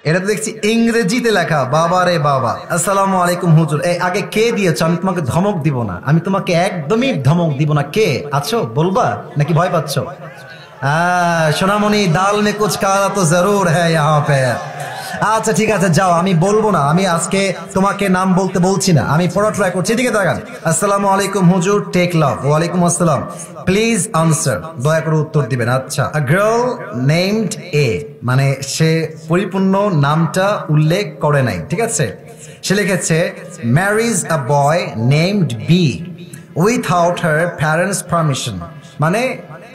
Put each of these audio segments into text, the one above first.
এটা তো দেখছি ইংরেজিতে লেখা। বাবা রে বাবা। আসসালামু আলাইকুম হুজুর। এই আগে কে দিয়েছো? আমি তোমাকে ধমক দিব না, আমি তোমাকে একদমই ধমক দিব না। কে আছো বলবা নাকি ভয় পাচ্ছ? সোনামণি, দাল মে কুছ কালা তো জরুর হ্যায় ইহাঁ পে। আচ্ছা ঠিক আছে, যাও, আমি বলবো না। আমি আজকে তোমাকে নাম বলতে বলছি না, আমি পড়া ট্রাই করছি। এদিকে তাকান। আসসালামু আলাইকুম হুজুর, টেক লাভ। ওয়ালাইকুম আসসালাম। প্লিজ আনসার, দয়া করে উত্তর দিবেন। আচ্ছা, আ গার্ল নেমড এ, মানে সে পরিপূর্ণ নামটা উল্লেখ করে নাই, ঠিক আছে। সে লিখেছে marriage a boy named B without her parents permission, মানে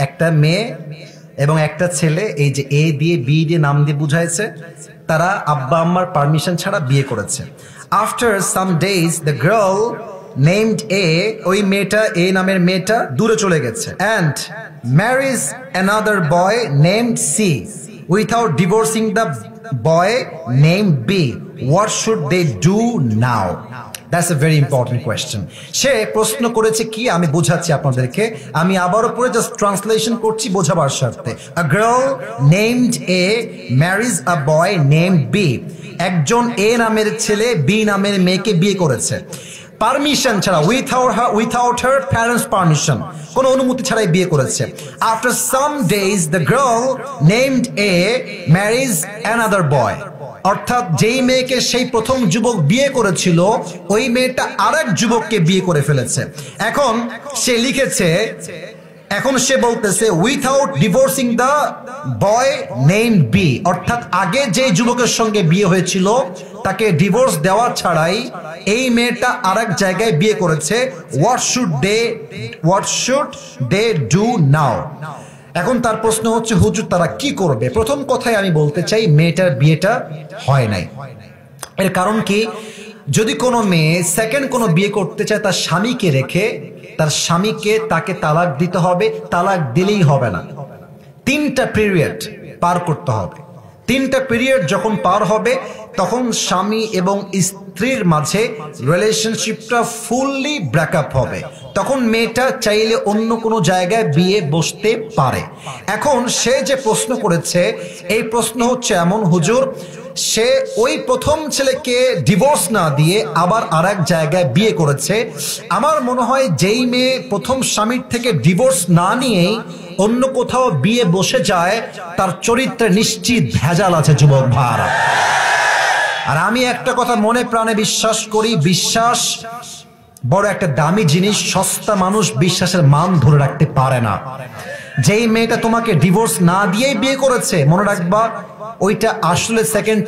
একটা মেয়ে এবং একটা ছেলে, এই যে এ দিয়ে বি দিয়ে নাম দিয়ে বুঝাইছে, তারা আব্বা আম্মার পারমিশন ছাড়া বিয়ে করেছে। After some days the girl named A, ওই মেয়েটা, এ নামের মেয়েটা দূরে চলে গেছে, and marriage another boy named C without divorcing the boy named B. What should they do now? That's a very important question. সে প্রশ্ন করেছে কি, আমি বোঝাচ্ছি আপনাদেরকে। আমি আবারও পরে জাস্ট ট্রান্সলেশন করছি বোঝাবার স্বার্থে। A girl named A marries a boy named B. একজন এ নামের ছেলে বি নামের মেয়েকে বিয়ে করেছে পারমিশন ছাড়া, উইথআউট হার প্যারেন্টস পারমিশন, কোনো অনুমতি ছাড়াই বিয়ে করেছে। After some days the girl named A marriage another boy, অর্থাৎ যেই মেয়েকে সেই প্রথম যুবক বিয়ে করেছিল, ওই মেয়েটা আরেক যুবককে বিয়ে করে ফেলেছে। এখন সে লিখেছে, এখন সে বলতেছে without divorcing the boy name B, অর্থাৎ আগে যে যুবকের সঙ্গে বিয়ে হয়েছিল তাকে ডিভোর্স দেওয়া ছাড়াই এই মেয়েটা আরেক জায়গায় বিয়ে করেছে। What should they do now? এখন তার প্রশ্ন হচ্ছে, হুজুর তারা কি করবে? প্রথম কথাই আমি বলতে চাই, মেয়েটার বিয়েটা হয় নাই। এর কারণ কি? যদি কোনো মেয়ে সেকেন্ড কোনো বিয়ে করতে চায় তার স্বামীকে রেখে, তার স্বামীকে তাকে তালাক দিতে হবে। তালাক দিলেই হবে না, 3টা পিরিয়ড পার করতে হবে। 3টা পিরিয়ড যখন পার হবে, তখন স্বামী এবং স্ত্রীর মাঝে রিলেশনশিপটা ফুললি ব্রেকআপ হবে। তখন মেয়েটা চাইলে অন্য কোনো জায়গায় বিয়ে বসতে পারে। এখন সে যে প্রশ্ন করেছে, এই প্রশ্ন হচ্ছে এমন, হুজুর সে ওই প্রথম ছেলেকে ডিভোর্স না দিয়ে আবার আরেক জায়গায় বিয়ে করেছে। আমার মনে হয় যেই মেয়ে প্রথম স্বামীর থেকে ডিভোর্স না নিয়েই অন্য কোথাও বিয়ে বসে যায়, তার চরিত্রে নিশ্চিত ভেজাল আছে যুবক ভাইরা। আর আমি একটা কথা মনে প্রাণে বিশ্বাস করি, বিশ্বাস বড় একটা দামি জিনিস। সস্তা মানুষ বিশ্বাসের মান ধরে রাখতে পারে না। যেই মেয়েটা তোমাকে ডিভোর্স না দিয়েই বিয়ে করেছে, মনে রাখবা ওইটা আসলে সেকেন্ড